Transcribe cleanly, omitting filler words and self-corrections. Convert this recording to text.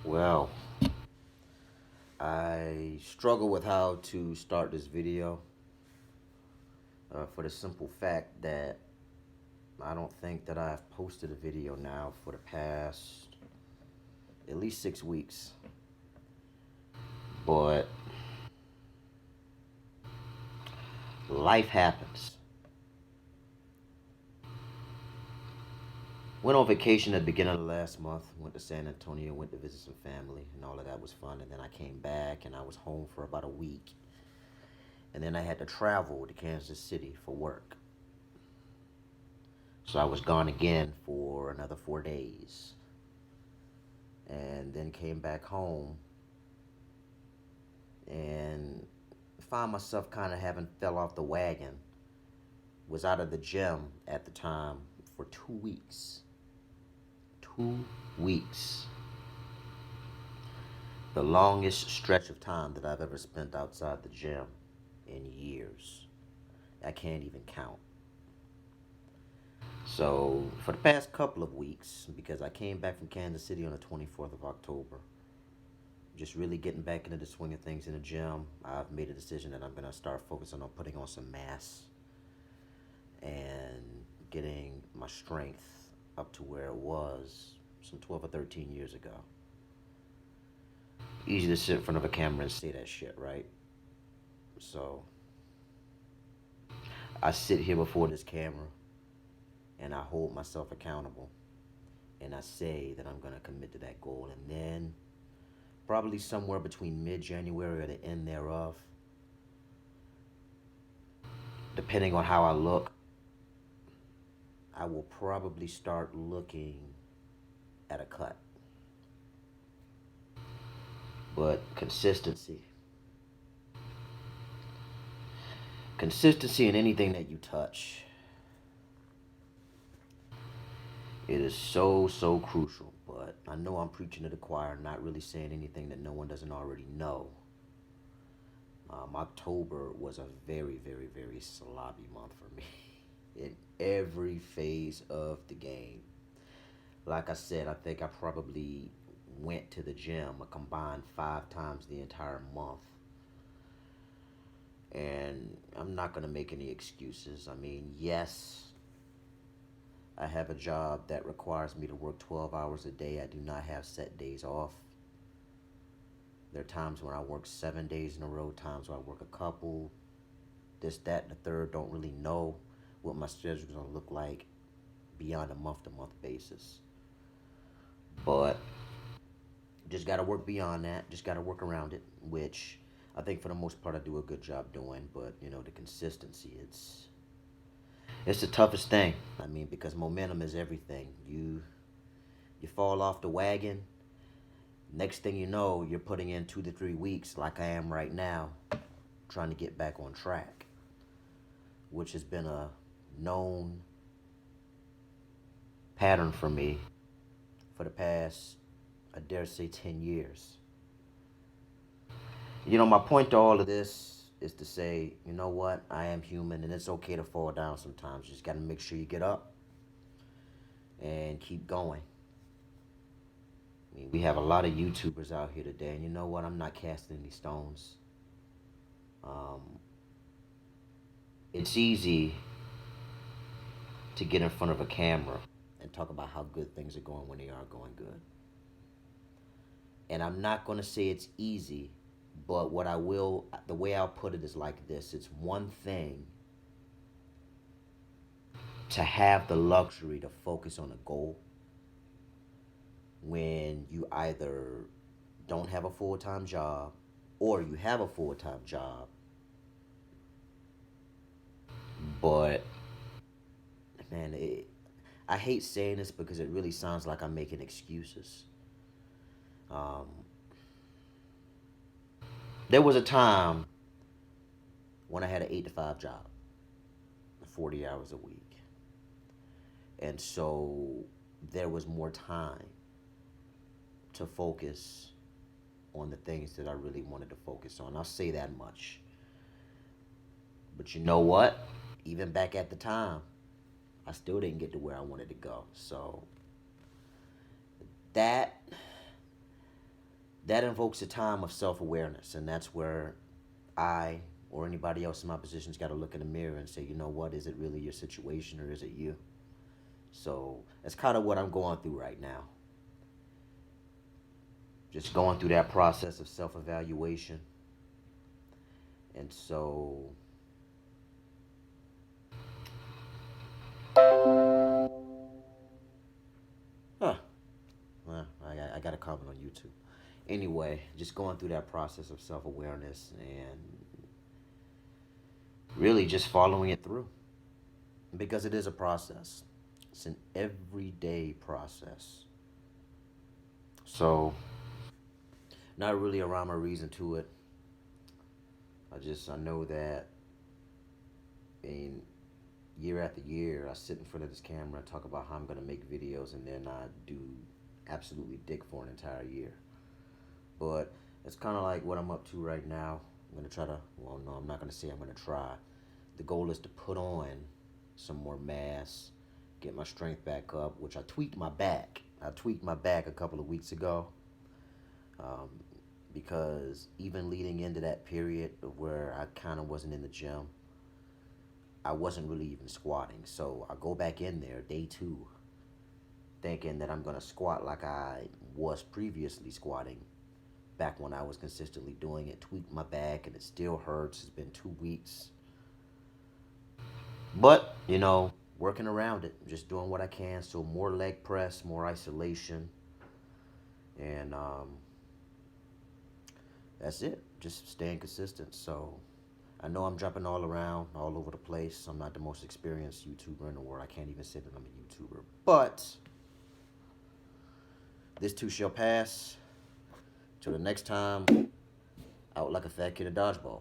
Well, I struggle with how to start this video for the simple fact that I don't think that I've posted a video now for the past at least 6 weeks. But life happens. Went on vacation at the beginning of last month. Went to San Antonio, went to visit some family, and all of that was fun. And then I came back and I was home for about a week. And then I had to travel to Kansas City for work. So I was gone again for another 4 days. And then came back home and found myself kind of having fell off the wagon. Was out of the gym at the time for 2 weeks. 2 weeks. The longest stretch of time that I've ever spent outside the gym in years. I can't even count. So, for the past couple of weeks, because I came back from Kansas City on the 24th of October, just really getting back into the swing of things in the gym, I've made a decision that I'm going to start focusing on putting on some mass and getting my strength up to where it was some 12 or 13 years ago. Easy to sit in front of a camera and say that shit, right? So, I sit here before this camera and I hold myself accountable and I say that I'm going to commit to that goal. And then, probably somewhere between mid January or the end thereof, depending on how I look, I will probably start looking at a cut. But consistency in anything that you touch, it is so crucial. But I know I'm preaching to the choir, not really saying anything that no one doesn't already know. October was a very sloppy month for me in every phase of the game. Like I said, I think I probably went to the gym a combined 5 times the entire month. And I'm not going to make any excuses. I mean, yes, I have a job that requires me to work 12 hours a day. I do not have set days off. There are times when I work 7 days in a row, times when I work a couple. This, that, and the third. Don't really know what my schedule is going to look like beyond a month to month basis. But just got to work beyond that. Just got to work around it, which I think for the most part I do a good job doing. But the consistency, it's the toughest thing. I mean, because momentum is everything. You fall off the wagon. Next thing you know, you're putting in 2 to 3 weeks, like I am right now, trying to get back on track, which has been a known pattern for me for the past, I dare say, 10 years. My point to all of this is to say, you know what? I am human and it's okay to fall down sometimes. You just got to make sure you get up and keep going. I mean, we have a lot of YouTubers out here today, and you know what? I'm not casting any stones. Um, it's easy to get in front of a camera and talk about how good things are going when they are going good. And I'm not going to say it's easy, but the way I'll put it is like this: it's one thing to have the luxury to focus on a goal when you either don't have a full time job or you have a full time job, but man, I hate saying this because it really sounds like I'm making excuses. Um, there was a time when I had an 8 to 5 job, 40 hours a week. And so there was more time to focus on the things that I really wanted to focus on. I'll say that much. But you know what? Even back at the time, I still didn't get to where I wanted to go. So that that invokes a time of self-awareness, and that's where I or anybody else in my position's got to look in the mirror and say, you know what, is it really your situation or is it you? So that's kind of what I'm going through right now. Just going through that process of self-evaluation. And so, huh, well, I got a comment on YouTube. Anyway, just going through that process of self-awareness and really just following it through, because it is a process. It's an everyday process. So, not really a rhyme or reason to it. I know that, I mean, year after year, I sit in front of this camera and talk about how I'm gonna make videos, and then I do absolutely dick for an entire year. But it's kind of like what I'm up to right now. I'm gonna try to. Well, no, I'm not gonna say I'm gonna try. The goal is to put on some more mass, get my strength back up, which I tweaked my back. I tweaked my back a couple of weeks ago, um, because even leading into that period of where I kind of wasn't in the gym, I wasn't really even squatting. So I go back in there day two, thinking that I'm gonna squat like I was previously squatting back when I was consistently doing it. Tweaked my back and it still hurts. It's been 2 weeks. But, working around it, just doing what I can. So more leg press, more isolation. And that's it. Just staying consistent. So I know I'm jumping all around, all over the place. I'm not the most experienced YouTuber in the world. I can't even say that I'm a YouTuber. But this too shall pass. Till the next time, out like a fat kid at dodgeball.